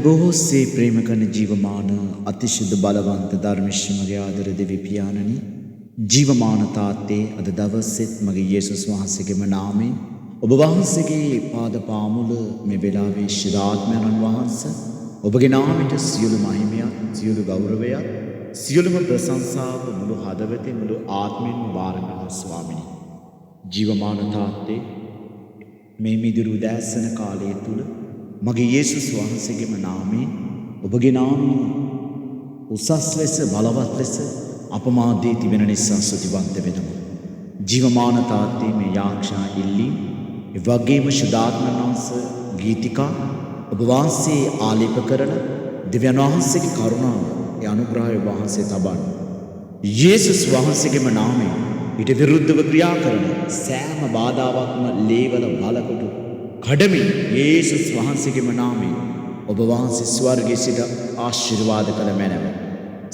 බොහෝසේ ප්‍රේම කරන ජීවමාන අතිශුද්ධ බලවන්ත ධර්මශ්‍රී ආදර දෙවි පියාණනි, ජීවමාන තාත්තේ අද දවසෙත් මගේ යේසුස් වහන්සේගේම නාමයෙන් ඔබ වහන්සේගේ පාද පාමුල මේ වෙලාවේ ශිරාත්මයන්න් වහන්සේ ඔබගේ නාමයට සියලු මහිමයත් සියලු ගෞරවයත් සියලුම ප්‍රශංසාව මුළු හදවතේ මුළු ආත්මෙන්ම වාර කරනවා ස්වාමිනී. ජීවමාන තාත්තේ මේ මිදිරි උදෑසන කාලය තුල මගේ යේසුස් වහන්සේගේම නාමයෙන් ඔබගේ නාමය උසස් ලෙස බලවත් ලෙස අපමාදයේ තිබෙන නිසා ස්තුතිවන්ත වෙනවා. ජීවමාන තාත්තේ මේ යාක්ෂා ඉල්ලී ඒ වගේම ශුද්ධාත්මනාංශ ගීතිකා ඔබ වහන්සේ ආලේප කරන දිව්‍යන් වහන්සේගේ කරුණාව ඒ අනුග්‍රහය වහන්සේ තබන යේසුස් වහන්සේගේම නාමයෙන් ඊට විරුද්ධව ක්‍රියා කරන සෑම බාධාවක්ම ලේවල බලකොටු කඩමින් යේසුස් වහන්සේගේම නාමයෙන් ඔබ වහන්සේ ස්වර්ගයේ සිට ආශිර්වාද කළ මැනව.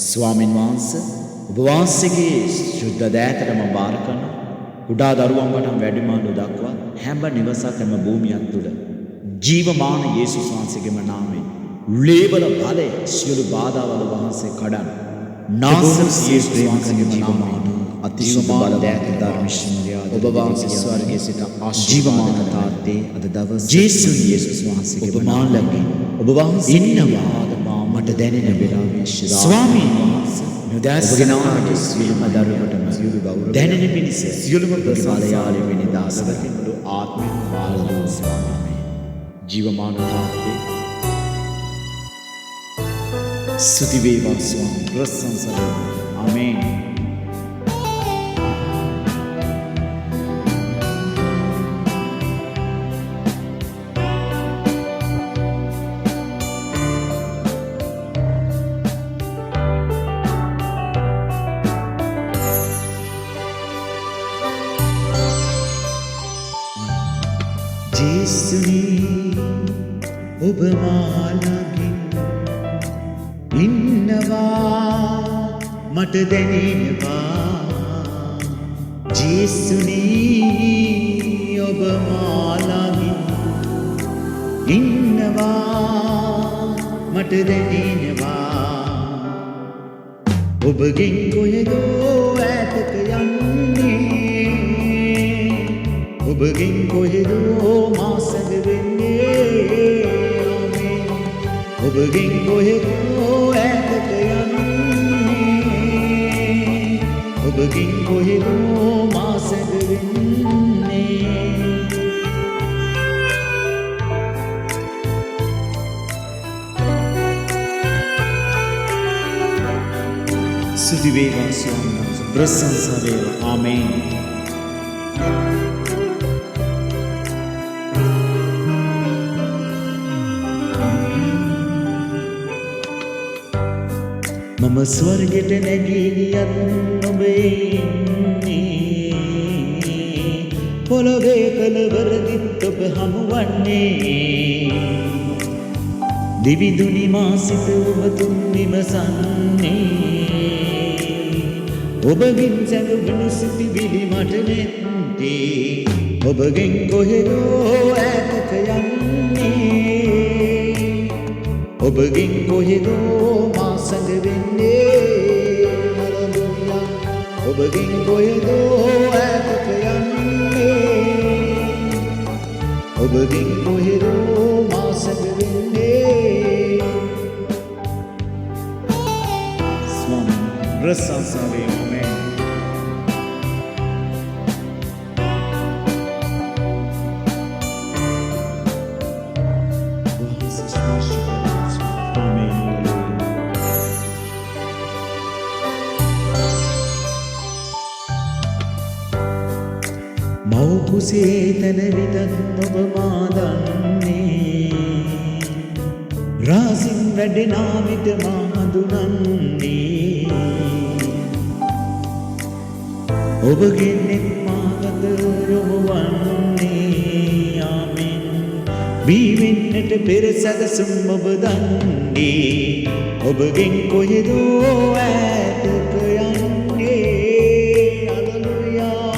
ස්වාමින් වහන්සේ ඔබ වහන්සේගේ ශුද්ධ දෑතටම බාර කරන කුඩා දරුවන් වටම වැඩිමාළු දක්වා හැම නිවසකම භූමියක් තුල ජීවමාන යේසුස් වහන්සේගේම නාමයෙන් ලේවල බලය සියලු බාධාවල වහන්සේ කඩන නාසස් යේසුස් වහන්සේගේම නාමයෙන් අතිශය බලවත් ධර්මශ්‍රී ඔබ වහන්සේ ස්වර්ගයේ සිට ජීවමාන තාත්තේ අද දවස් යේසුස් වහන්සේගේ මාළගේ ඔබ වහන්සේ ඉන්නවා මට දැනෙන වෙලාවේ ස්වාමීන් වහන්සේ ඔබගේ නාමයට සියලුම දරුවටම සියලු ගෞරව දැනෙන පිණිස සියලුම ප්‍රසාලයාලේ වෙනි දාසවලින් මුළු ආත්මයෙන් වාලදෝ ස්වාමීන් ජීවමාන තාත්තේ ස්තුති වේවා ස්වාමී ප්‍රශංසා වේවා ආමේන්. ජේසුනි ඔබ මාළඟින් ඉන්නවා මට දැනෙනවා. ජේසුනි ඔබ මාළඟින් ඉන්නවා මට දැනෙනවා. ඔබගෙන් කොහෙදෝ ඈතක යන්නේ ඔබගෙන් කොහෙදෝ මා සැඟවෙන්නේ. ඔබගෙන් කොහෙදෝ ඈතක යන්නේ ඔබගෙන් කොහෙදෝ මා සැඟවෙන්නේ. ස්තුති වේවා ස්වාමී ප්‍රශංසා වේවා ආමේන්. මම ස්වර්ගෙට නැගී ගියත් ඔබ ඉන්නේ පොළොවේ කලවරදිත් ඔබ හමුවන්නේ. දිවිදුනි මා සිත ඔබ තුන් විමසන්නේ ඔබගෙන් සැඟවුණු සිතිවිලි මට නැත්තේ. ඔබගෙන් කොහෙදෝ ඈතක යන්නේ ඔබගෙන් කොහෙදෝ මා සැඟවෙන්නේ. හලෙලූයා. ඔබගෙන් කොහෙදෝ ඈතක යන්නේ ඔබගෙන් කොහෙදෝ මා සැඟවෙන්නේ. ස්වාමී ප්‍රශංසා වේවා ආමේන්. මව් කුසේ තන විටත් ඔබ මා දන්නේ රාසින් වැඩෙනා විට මා හඳුනන්නේ. ඔබගෙන් එක් මාගත යොමුවන්නේ ආමෙන්. බීවෙන්නට පෙර සැදසුම් ඔබ දන්නේ ඔබගෙන් කොහෙදෝ ඈතක යන්නේ. හලෙලූයා.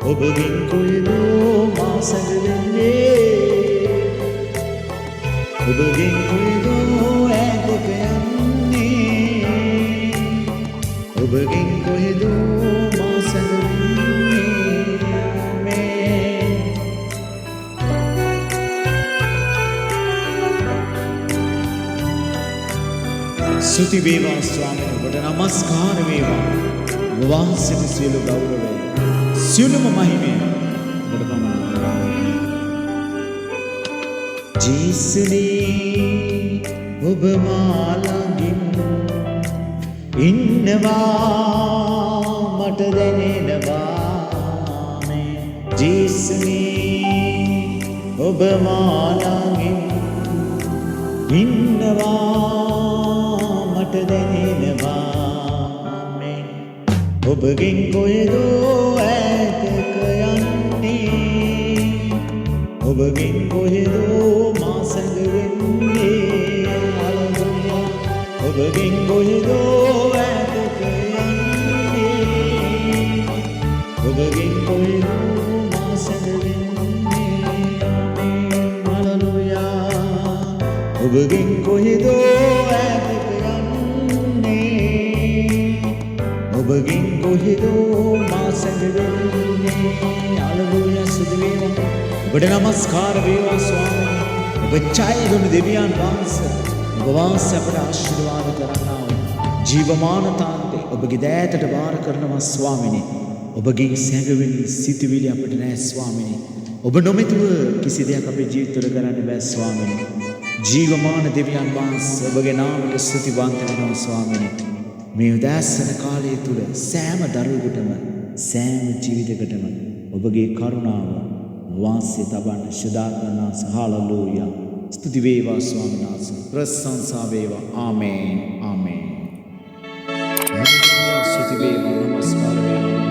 ඔබගෙන් කොහෙදෝ මා සැඟවෙන්නේ. ඔබගෙන් කොහෙදෝ ඈතක යන්නේ ඔබගෙන් කොහෙදෝ මා සැඟවෙන්නේ ස්තුති වේවා ස්වාමීන් ඔබට නමස්කාර වේවා ඔබ වහන්සේට සියලු ගෞරවය සියලුම මහිමය ඔබට පමණයි ජීසුනේ ඔබ මා ළඟින් ඉන්නවා මට දැනෙනවා මේ ජීසුනේ ඔබ මා ළඟින් ඉන්නවා මට දැනෙනවා මේ ඔබගෙන් කොහෙදෝ ඈතක යන්නේ ඔබගෙන් කොහෙදෝ මා සැඟවෙන්නේ හලෙලූයා ඔබගෙන් කොහෙදෝ ඈතක යන්නේ ඔබගෙන් කොහෙදෝ මා සැඟවෙන්නේ හලෙලූයා ඔබගෙන් කොහෙදෝ ඈතක යන්නේ ඔබගෙන් කොහෙදෝ මා සැඟවෙන්නේ හලෙලූයා ස්තුති වේවා ඔබට නමස්කාර වේවා ස්වාමී ඔබ ජය දුන් දෙවියන් වහන්සේ ඔබ වහන්සේ අපට ආශිර්වාද කරන්නා වූ ජීවමාන තාන්තේ ඔබගේ දෑතට වාර කරනවා ස්වාමිනේ ඔබගේ සැඟවිලි සිතුවිලි අපට නැහැ ස්වාමිනේ ඔබ නොමැතිව කිසි දෙයක් අපේ ජීවිතවල කරන්න බෑ ස්වාමිනේ ජීවමාන දෙවියන් වහන්සේ ඔබගේ නාමයට ස්තුතිවන්ත වෙනවා ස්වාමිනේ මේ උදෑසන කාලය තුල සෑම දරුවෙකුටම සෑම ජීවිතයකටම ඔබගේ කරුණාව වාසය තබන්න ශුද්ධාත්මනාස හාලලූයා ස්තුති වේවා ස්වාමීන් වහන්සේ ප්‍රශංසා වේවා ආමේන් ආමේන් හල්ලුයා ස්තුති වේවා නමස්කාර වේවා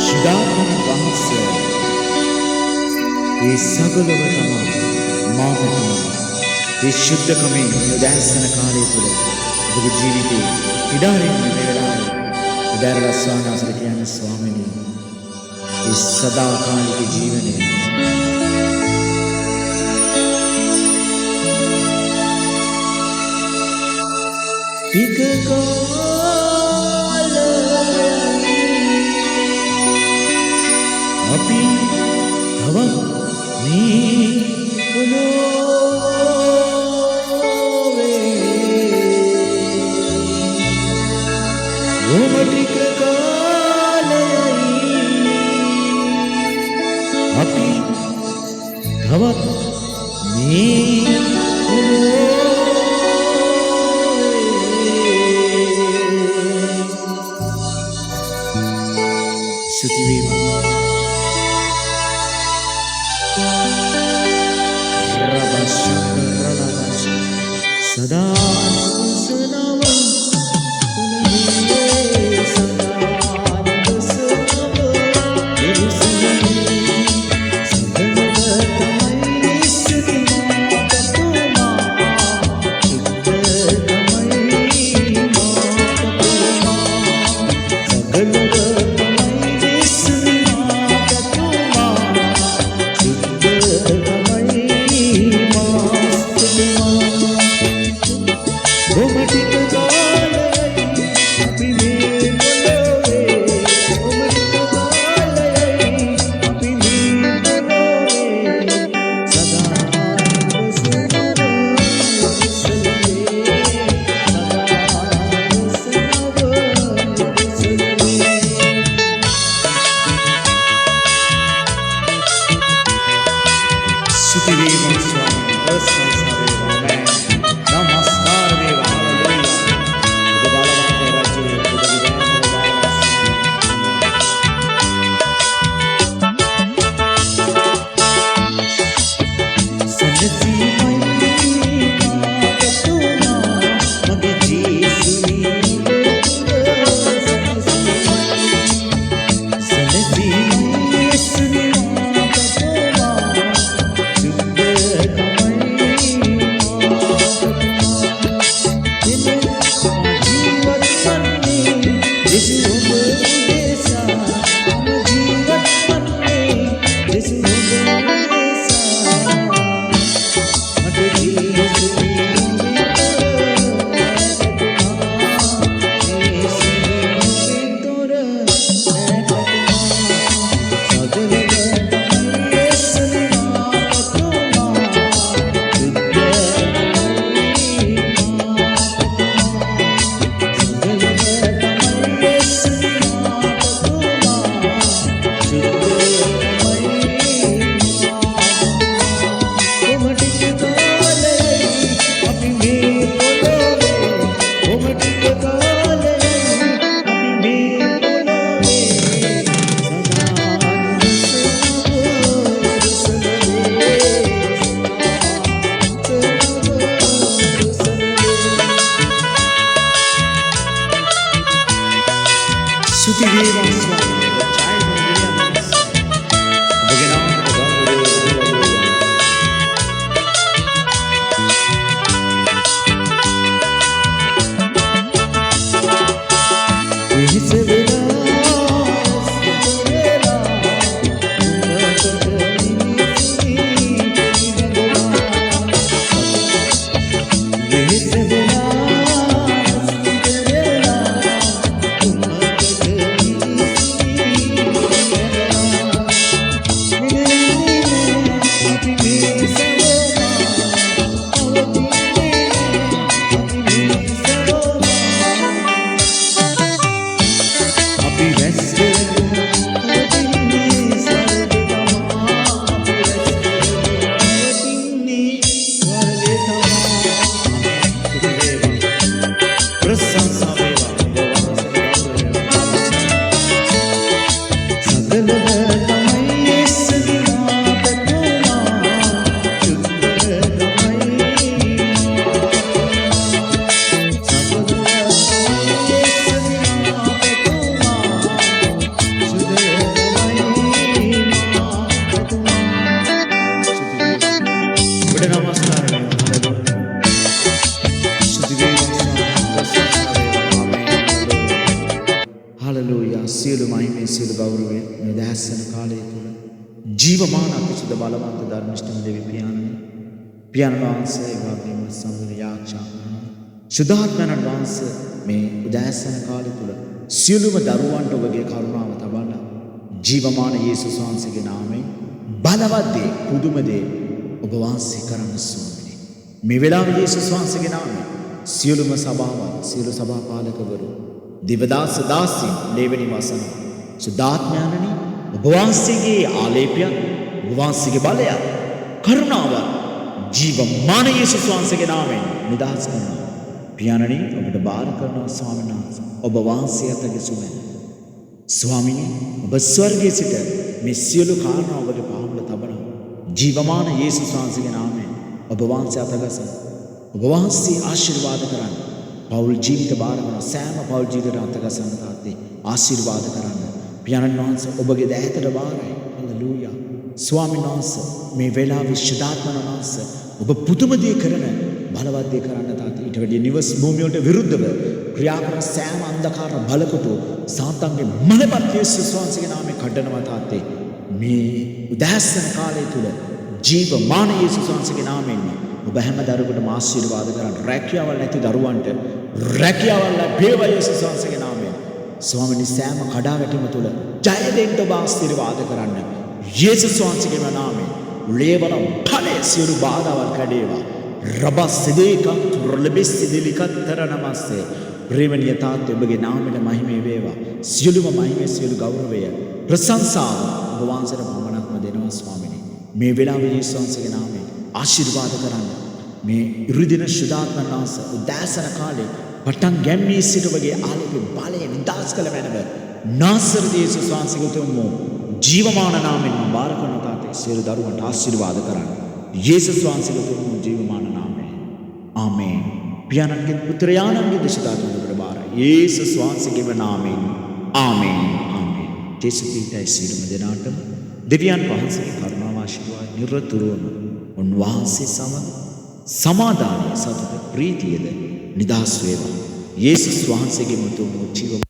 ශුද්ධාත්මන වහන්සේ ඒ සකලව තමයි මාතෘකාව ඒ ශුද්ධකමේ උදෑසන කාලය තුල ඔබගේ ජීවිතේ ඉඩාරින්න මේ වෙලාවේ ඉඩාරලා ස්වාමීන් කියන්නේ ස්වාමිනේ इस सदाकालिक जीवन एक काल अपि तव नी पुनोवे रोमटिक अपि तवत् मे स्तुति वේවා सदा सुनव ඔබට නමස්කාර වේවා. ස්තුති වේවා ස්වාමී. හලෙලූයා. සියලු මහිමේ සියලු ගෞරවය මේ දැස්සන කාලය තුල ජීවමාන අතිශය බලවන්ත ධර්මිෂ්ඨ දෙවි පියාණන් වහන්සේ වගේම සම්බුදු යාක්ෂා සුද්ධාත්මයන් වහන්සේ මේ උදෑසන කාලය තුල සියලුම දරුවන්ට ඔබගේ කරුණාව තබන ජීවමාන යේසුස් වහන්සේගේ නාමයෙන් බලවත් දේ පුදුම දේ ඔබ වහන්සේ කරන්න ස්වාමීනි. මේ වෙලාවේ යේසුස් වහන්සේගේ නාමයෙන් සියලුම සභාවන් සියලු සභාපාලකවරු දිවදාස දාසීන් ලේවනි වසන සුද්ධාත්මයන්නි ඔබ වහන්සේගේ ආලේපය ඔබ වහන්සේගේ බලය කරුණාව ජීවමාන යේසුස් වහන්සේගේ නාමයෙන් නිදහස් කරනවා. පියාණනි ඔබට බාර කරනවා ස්වාමීන් වහන්සේ. ඔබ වහන්සේ අතගේ සුමෙන් ස්වාමීනි ඔබ ස්වර්ගයේ සිට මේ සියලු කාරණා ඔබට පාමුල තබන ජීවමාන යේසුස් වහන්සේගේ නාමයෙන් ඔබ වහන්සේ අතගස ඔබ වහන්සේ ආශිර්වාද කරන්න. පෞල් ජීවිත බාර කරන සෑම පෞල් ජීවිතයට අතගසන තාත්තේ ආශිර්වාද කරන්න. පියාණන් වහන්සේ ඔබගේ දෑතට බාරයි. හලෙලූයා. ස්වාමීන් වහන්සේ මේ වෙලාවේ ශුද්ධාත්මන වහන්සේ ඔබ පුදුම දේ කරන බලවත් දේ කරන්න තාත්තේ ඊට වැඩි නිවස් භූමියට විරුද්ධව ක්‍රියා කරන සෑම අන්ධකාර බලකොටු සාතන්ගේ මනපත් යේසුස් වහන්සේගේ නාමයෙන් කඩනවා තාත්තේ. මේ උදෑසන කාලය තුල ජීවමාන යේසුස් වහන්සේගේ නාමයෙන් ඔබ හැම දරුවෙකුටම ආශිර්වාද කරන්න. රැකියාවල් නැති දරුවන්ට රැකියාවල් ලැබේවා යේසුස් වහන්සේගේ නාමයෙන්. ස්වාමීනි සෑම කඩාවැටීම තුල ජය දෙන්න ඔබ ආශිර්වාද කරන්න. යේසුස් වහන්සේගේ නාමයෙන් ලේවල ඵලයේ සියලු බාධාවල් කැඩේවා. රබස්දේක තුරලබෙස්දෙලිකතර නමස්සේ. ප්‍රේමණීය තාත්තේ ඔබගේ නාමයට මහිමේ වේවා. සියලුම මහිමේ සියලු ගෞරවය ප්‍රශංසාව ඔබ වහන්සේට පමණක්ම දෙනවා ස්වාමීනි. මේ වෙලාවේ යේසුස් වහන්සේගේ නාමයෙන් ආශිර්වාද කරන්න. මේ ඉරුදින ශුද්ධාත්මයන් වහන්සේ උදෑසන කාලේ පටන් ගැම්මී සිට ඔබගේ ආලෝකේ බලය නිදාස් කළ මැනව නාසර් යේසුස් වහන්සේගේ උතුම් ජීවමාන නාමයෙන් බාර කරන තාත්තේ සියලු දරුවන්ට ආශිර්වාද කරන්න. යේසුස් වහන්සේගේ උතුම් ජීවමාන නාමයෙන් ආමේන්. පියාණන්ගේ පුත්‍රයාණන්ගේ දශතාතුන්ට බාරයි. යේසුස් වහන්සේගේ නාමයෙන් ආමේන්. ආමේන්. ජේසු ක්‍රිස්තුයි සියලුම දෙනාටම දෙවියන් වහන්සේගේ කරුණාව ආශිර්වාද නිරතුරුවම උන්වහන්සේ සමග සමාදානය සතුට ප්‍රීතියද නිදහස් වේවා. යේසුස් වහන්සේගේ උතුම් ජීවමාන